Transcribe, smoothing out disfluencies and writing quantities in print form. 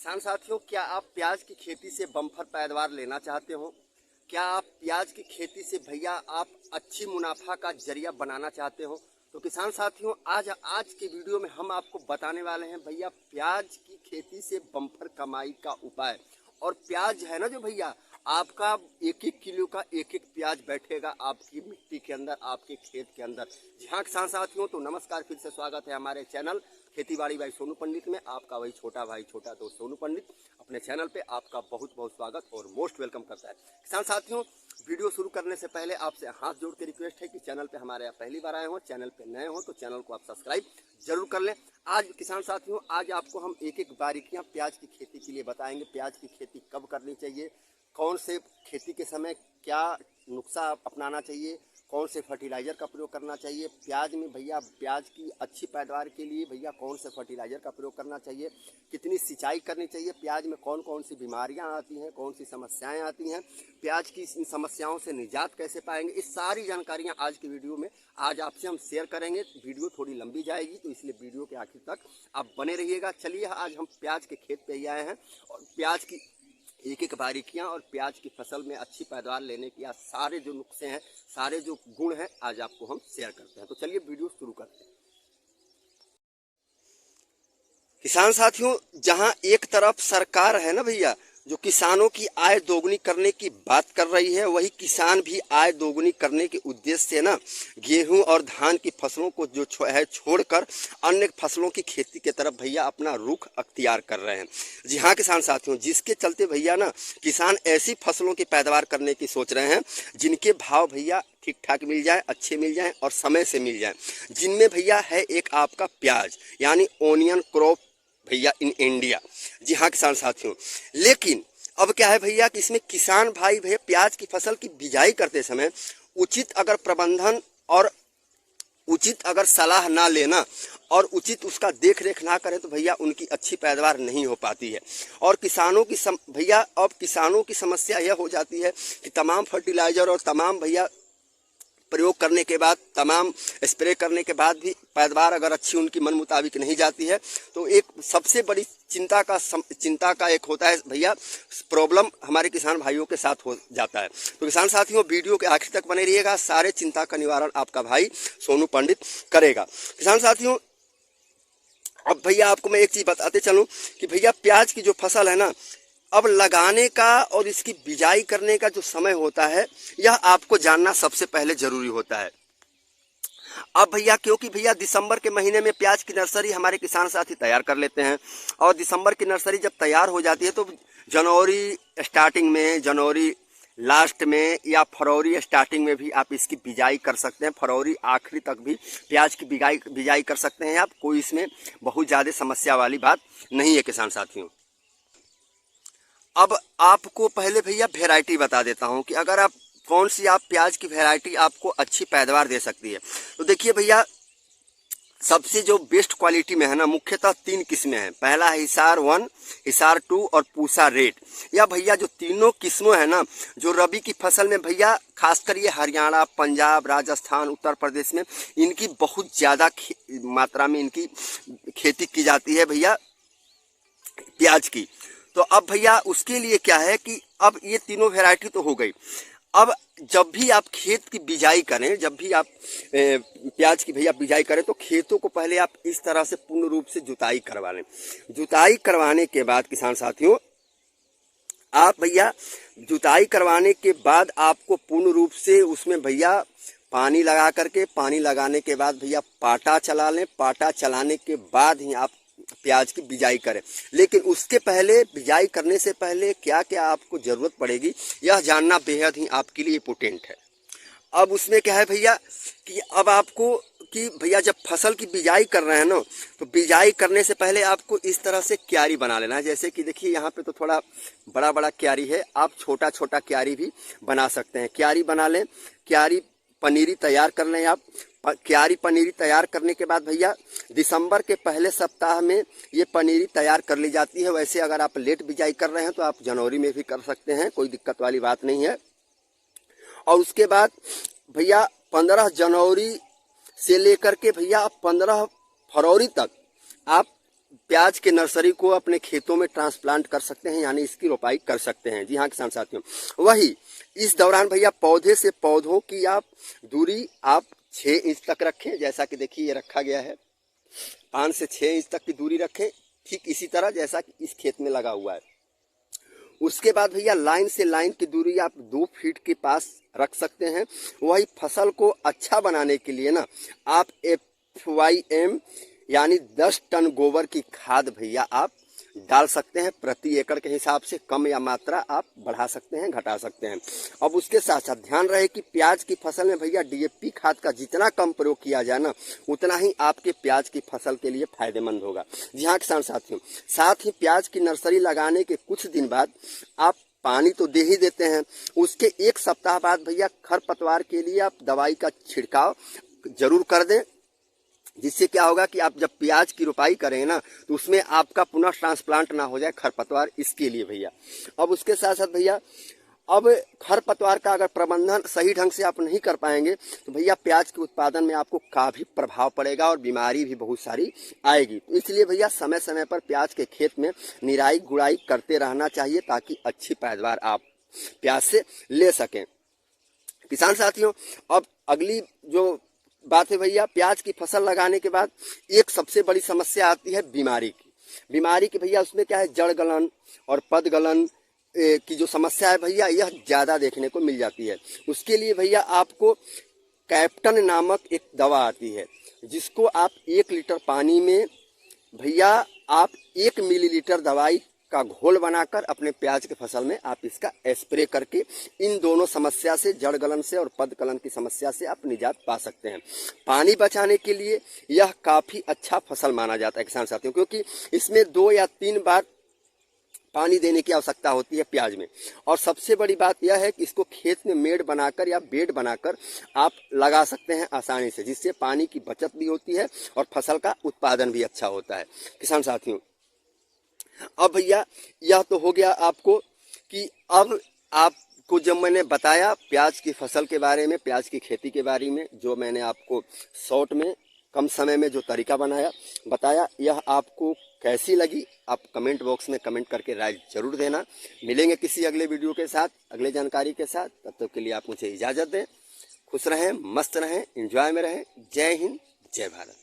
किसान साथियों, क्या आप प्याज की खेती से बम्पर पैदावार लेना चाहते हो? क्या आप प्याज की खेती से भैया आप अच्छी मुनाफा का जरिया बनाना चाहते हो? तो किसान साथियों, आज के वीडियो में हम आपको बताने वाले हैं भैया प्याज की खेती से बम्पर कमाई का उपाय। और प्याज है ना जो भैया, आपका एक एक किलो का एक एक प्याज बैठेगा आपकी मिट्टी के अंदर, आपके खेत के अंदर। जी हाँ किसान साथियों, तो नमस्कार, फिर से स्वागत है हमारे चैनल खेती बाड़ी भाई सोनू पंडित में। आपका वही छोटा भाई छोटा दोस्त सोनू पंडित अपने चैनल पे आपका बहुत बहुत स्वागत और मोस्ट वेलकम करता है। किसान साथियों, वीडियो शुरू करने से पहले आपसे हाथ जोड़ के रिक्वेस्ट है कि चैनल पे हमारे यहाँ पहली बार आए हो, चैनल पे नए हो तो चैनल को आप सब्सक्राइब जरूर कर लें। आज किसान साथियों, आज आपको हम एक एक बारीकियां प्याज की खेती के लिए बताएंगे। प्याज की खेती कब करनी चाहिए, कौन से खेती के समय क्या नुस्खा अपनाना चाहिए, कौन से फर्टिलाइज़र का प्रयोग करना चाहिए, प्याज में भैया प्याज की अच्छी पैदावार के लिए भैया कौन से फर्टिलाइज़र का प्रयोग करना चाहिए, कितनी सिंचाई करनी चाहिए, प्याज में कौन कौन सी बीमारियां आती हैं, कौन सी समस्याएं आती हैं, प्याज की इन समस्याओं से निजात कैसे पाएंगे, इस सारी जानकारियां आज की वीडियो में आज आपसे हम शेयर करेंगे। वीडियो थोड़ी लंबी जाएगी तो इसलिए वीडियो के आखिर तक आप बने रहिएगा। चलिए, आज हम प्याज के खेत पे ही आए हैं और प्याज की एक एक बारीकियां और प्याज की फसल में अच्छी पैदावार लेने की आज सारे जो नुस्खे हैं, सारे जो गुण हैं, आज आपको हम शेयर करते हैं। तो चलिए वीडियो शुरू करते हैं। किसान साथियों, जहां एक तरफ सरकार है ना भैया जो किसानों की आय दोगुनी करने की बात कर रही है, वही किसान भी आय दोगुनी करने के उद्देश्य से ना गेहूं और धान की फसलों को जो है छोड़कर अन्य फसलों की खेती की तरफ भैया अपना रुख अख्तियार कर रहे हैं। जी हाँ किसान साथियों, जिसके चलते भैया ना किसान ऐसी फसलों की पैदावार करने की सोच रहे हैं जिनके भाव भैया ठीक ठाक मिल जाए, अच्छे मिल जाए और समय से मिल जाए। जिनमें भैया है एक आपका प्याज यानी ओनियन क्रॉप भैया इन इंडिया। जी हाँ किसान साथियों, लेकिन अब क्या है भैया कि इसमें किसान भाई भैया प्याज की फसल की बिजाई करते समय उचित अगर प्रबंधन और उचित अगर सलाह ना लेना और उचित उसका देख रेख ना करें तो भैया उनकी अच्छी पैदावार नहीं हो पाती है। और किसानों की भैया अब किसानों की समस्या यह हो जाती है कि तमाम फर्टिलाइजर और तमाम भैया प्रयोग करने के बाद, तमाम स्प्रे करने के बाद भी पैदावार अगर अच्छी उनकी मन मुताबिक नहीं जाती है तो एक सबसे बड़ी चिंता का एक होता है भैया प्रॉब्लम हमारे किसान भाइयों के साथ हो जाता है। तो किसान साथियों, वीडियो के आखिर तक बने रहिएगा, सारे चिंता का निवारण आपका भाई सोनू पंडित करेगा। किसान साथियों, अब भैया आपको मैं एक चीज़ बताते चलूँ कि भैया प्याज की जो फसल है ना, अब लगाने का और इसकी बिजाई करने का जो समय होता है यह आपको जानना सबसे पहले जरूरी होता है। अब भैया क्योंकि भैया दिसंबर के महीने में प्याज की नर्सरी हमारे किसान साथी तैयार कर लेते हैं और दिसंबर की नर्सरी जब तैयार हो जाती है तो जनवरी स्टार्टिंग में, जनवरी लास्ट में या फरवरी स्टार्टिंग में भी आप इसकी बिजाई कर सकते हैं। फरवरी आखिरी तक भी प्याज की बिजाई कर सकते हैं आप। कोई इसमें बहुत ज़्यादा समस्या वाली बात नहीं है किसान साथियों। अब आपको पहले भैया वैरायटी बता देता हूं कि अगर आप कौन सी आप प्याज की वैरायटी आपको अच्छी पैदावार दे सकती है। तो देखिए भैया, सबसे जो बेस्ट क्वालिटी में है ना, मुख्यतः 3 किस्में हैं। पहला है हिसार 1, हिसार 2 और पूसा रेड। यह भैया जो तीनों किस्में हैं ना, जो रबी की फसल में भैया खासकर ये हरियाणा, पंजाब, राजस्थान, उत्तर प्रदेश में इनकी बहुत ज़्यादा मात्रा में इनकी खेती की जाती है भैया प्याज की। तो अब भैया उसके लिए क्या है कि अब ये तीनों वैरायटी तो हो गई। अब जब भी आप खेत की बिजाई करें, जब भी आप प्याज की भैया बिजाई करें तो खेतों को पहले आप इस तरह से पूर्ण रूप से जुताई करवा लें। जुताई करवाने के बाद किसान साथियों, आप भैया जुताई करवाने के बाद आपको पूर्ण रूप से उसमें भैया पानी लगा करके, पानी लगाने के बाद भैया पाटा चला लें। पाटा चलाने के बाद ही आप प्याज की बिजाई करें। लेकिन उसके पहले, बिजाई करने से पहले क्या क्या आपको जरूरत पड़ेगी यह जानना बेहद ही आपके लिए इम्पोर्टेंट है। अब उसमें क्या है भैया कि अब आपको कि भैया जब फसल की बिजाई कर रहे हैं ना, तो बिजाई करने से पहले आपको इस तरह से क्यारी बना लेना है। जैसे कि देखिए यहाँ पे तो थोड़ा बड़ा बड़ा क्यारी है, आप छोटा छोटा क्यारी भी बना सकते हैं। क्यारी बना लें, क्यारी पनीरी तैयार कर लें आप। क्यारी पनीरी तैयार करने के बाद भैया दिसंबर के पहले सप्ताह में ये पनीरी तैयार कर ली जाती है। वैसे अगर आप लेट बिजाई कर रहे हैं तो आप जनवरी में भी कर सकते हैं, कोई दिक्कत वाली बात नहीं है। और उसके बाद भैया 15 जनवरी से लेकर के भैया 15 फरवरी तक आप प्याज के नर्सरी को अपने खेतों में ट्रांसप्लांट कर सकते हैं, यानी इसकी रोपाई कर सकते हैं। जी हाँ किसान साथियों, वही इस दौरान भैया पौधे से पौधों की आप दूरी आप 6 इंच तक रखें। जैसा कि देखिए ये रखा गया है, 5 से 6 इंच तक की दूरी रखें, ठीक इसी तरह जैसा कि इस खेत में लगा हुआ है। उसके बाद भैया लाइन से लाइन की दूरी आप 2 फीट के पास रख सकते हैं। वही फसल को अच्छा बनाने के लिए ना आप FYM यानी 10 टन गोबर की खाद भैया आप डाल सकते हैं। प्रति एकड़ के हिसाब से कम या मात्रा आप बढ़ा सकते हैं, घटा सकते हैं। अब उसके साथ साथ ध्यान रहे कि प्याज की फसल में भैया DAP खाद का जितना कम प्रयोग किया जाए ना, उतना ही आपके प्याज की फसल के लिए फायदेमंद होगा। जी हाँ किसान साथियों, साथ ही प्याज की नर्सरी लगाने के कुछ दिन बाद आप पानी तो दे ही देते हैं। उसके 1 सप्ताह बाद भैया खरपतवार के लिए आप दवाई का छिड़काव जरूर कर दें, जिससे क्या होगा कि आप जब प्याज की रोपाई करें ना तो उसमें आपका पुनः ट्रांसप्लांट ना हो जाए खरपतवार, इसके लिए भैया। अब उसके साथ साथ भैया अब खरपतवार का अगर प्रबंधन सही ढंग से आप नहीं कर पाएंगे तो भैया प्याज के उत्पादन में आपको काफ़ी प्रभाव पड़ेगा और बीमारी भी बहुत सारी आएगी। तो इसलिए भैया समय समय पर प्याज के खेत में निराई गुड़ाई करते रहना चाहिए, ताकि अच्छी पैदावार आप प्याज से ले सकें। किसान साथियों, अब अगली जो बात है भैया, प्याज की फसल लगाने के बाद एक सबसे बड़ी समस्या आती है बीमारी की भैया। उसमें क्या है, जड़ गलन और पद गलन की जो समस्या है भैया, यह ज़्यादा देखने को मिल जाती है। उसके लिए भैया आपको कैप्टन नामक एक दवा आती है, जिसको आप 1 लीटर पानी में भैया आप 1 मिलीलीटर दवाई का घोल बनाकर अपने प्याज के फसल में आप इसका स्प्रे करके इन दोनों समस्या से, जड़ गलन से और पद गलन की समस्या से आप निजात पा सकते हैं। पानी बचाने के लिए यह काफ़ी अच्छा फसल माना जाता है किसान साथियों, क्योंकि इसमें 2 या 3 बार पानी देने की आवश्यकता होती है प्याज में। और सबसे बड़ी बात यह है कि इसको खेत में मेड़ बनाकर या बेड बनाकर आप लगा सकते हैं आसानी से, जिससे पानी की बचत भी होती है और फसल का उत्पादन भी अच्छा होता है किसान साथियों। अब भैया यह तो हो गया आपको कि अब आपको जब मैंने बताया प्याज की फसल के बारे में, प्याज की खेती के बारे में, जो मैंने आपको शॉर्ट में कम समय में जो तरीका बताया, यह आपको कैसी लगी आप कमेंट बॉक्स में कमेंट करके राय जरूर देना। मिलेंगे किसी अगले वीडियो के साथ, अगले जानकारी के साथ। तब तक के लिए आप मुझे इजाज़त दें। खुश रहें, मस्त रहें, एंजॉय में रहें। जय हिंद, जय भारत।